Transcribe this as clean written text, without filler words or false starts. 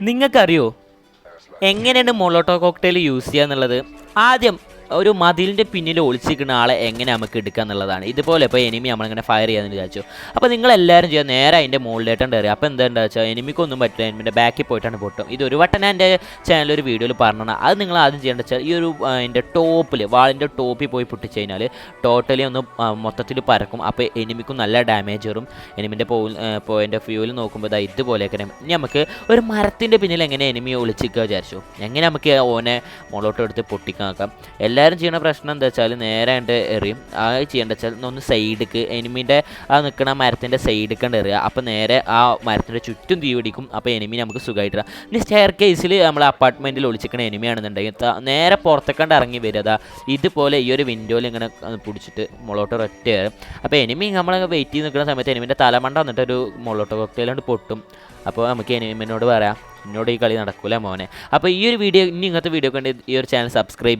നിങ്ങൾക്കറിയോ എങ്ങനെയാണ് മൊളോട്ടോ cocktail use ചെയ്യുക എന്നുള്ളത്? ആദ്യം ഒരു മതിലിൻ്റെ പിന്നിൽ ഒളിച്ചിരിക്കുന്ന ആളെ എങ്ങനെ നമുക്ക് എടുക്കുക എന്നുള്ളതാണ്. ഇതുപോലെ ഇപ്പോൾ എനിമി നമ്മളിങ്ങനെ ഫയർ ചെയ്യാമെന്ന് വിചാരിച്ചു. അപ്പോൾ നിങ്ങളെല്ലാവരും ചെയ്യുക നേരെ അതിൻ്റെ മുകളിലേട്ടാണ് കയറുക. അപ്പോൾ എന്താ വെച്ചാൽ എനിമിക്കൊന്നും പറ്റില്ല, എനിമിൻ്റെ ബാക്കിൽ പോയിട്ടാണ് പൊട്ടും. ഇത് ഒരു വട്ടം ഞാൻ എൻ്റെ ചാനലിൽ ഒരു വീഡിയോയിൽ പറഞ്ഞതാണ്. അത് നിങ്ങൾ ആദ്യം ചെയ്യേണ്ടത് വെച്ചാൽ ഈ ഒരു അതിൻ്റെ ടോപ്പിൽ വാളിൻ്റെ ടോപ്പിൽ പോയി പൊട്ടിച്ച് കഴിഞ്ഞാൽ ടോട്ടലി ഒന്ന് മൊത്തത്തിൽ പരക്കും. അപ്പോൾ എനിമിക്കും നല്ല ഡാമേജ് വരും. എനിമിൻ്റെ പോയിൻ്റെ ഫ്യൂവിൽ നോക്കുമ്പോൾ ഇതുപോലെയൊക്കെ ഇനി നമുക്ക് ഒരു മരത്തിൻ്റെ പിന്നിൽ എങ്ങനെ എനിമിയെ ഒളിച്ചിരിക്കുക വിചാരിച്ചു. എങ്ങനെ നമുക്ക് ഓനെ മുളോട്ട് എടുത്ത് പൊട്ടിക്കാൻ നോക്കാം. എല്ലാവരും ചെയ്യുന്ന പ്രശ്നം എന്താ വെച്ചാൽ നേരെ കണ്ട് എറിയും. ആ ചെയ്യേണ്ട വെച്ചാൽ ഒന്ന് സൈഡിക്ക് എനിമീൻ്റെ ആ നിൽക്കുന്ന മരത്തിൻ്റെ സൈഡിൽ കണ്ട് എറിയുക. അപ്പോൾ നേരെ ആ മരത്തിൻ്റെ ചുറ്റും തീ പിടിക്കും. അപ്പോൾ എനിമി നമുക്ക് സുഖമായിട്ടില്ല. ഇനി സ്റ്റെയർ കേസിൽ നമ്മൾ അപ്പാർട്ട്മെൻറ്റിൽ ഒളിച്ചിരിക്കുന്ന എനിമിയാണെന്നുണ്ടെങ്കിൽ നേരെ പുറത്തേക്കണ്ട് ഇറങ്ങി വരിക. ഇതുപോലെ ഈ ഒരു വിൻഡോയിൽ ഇങ്ങനെ പിടിച്ചിട്ട് മൊളോട്ടോ ഒറ്റ കയറും. അപ്പോൾ എനിമി നമ്മൾ വെയിറ്റ് ചെയ്ത് നിൽക്കുന്ന സമയത്ത് എനിമിൻ്റെ തലമണ്ട വന്നിട്ട് ഒരു മൊളോട്ടോ കോക്ടെയിലുകൊണ്ട് പൊട്ടും. അപ്പോൾ നമുക്ക് എനിമിനോട് പറയാം, എന്നോട് ഈ കളി നടക്കൂല മോനെ. അപ്പോൾ ഈ ഒരു വീഡിയോ ഇനി ഇങ്ങനത്തെ വീഡിയോ കണ്ട് ഈ ഒരു ചാനൽ സബ്സ്ക്രൈബ് ചെയ്യുക.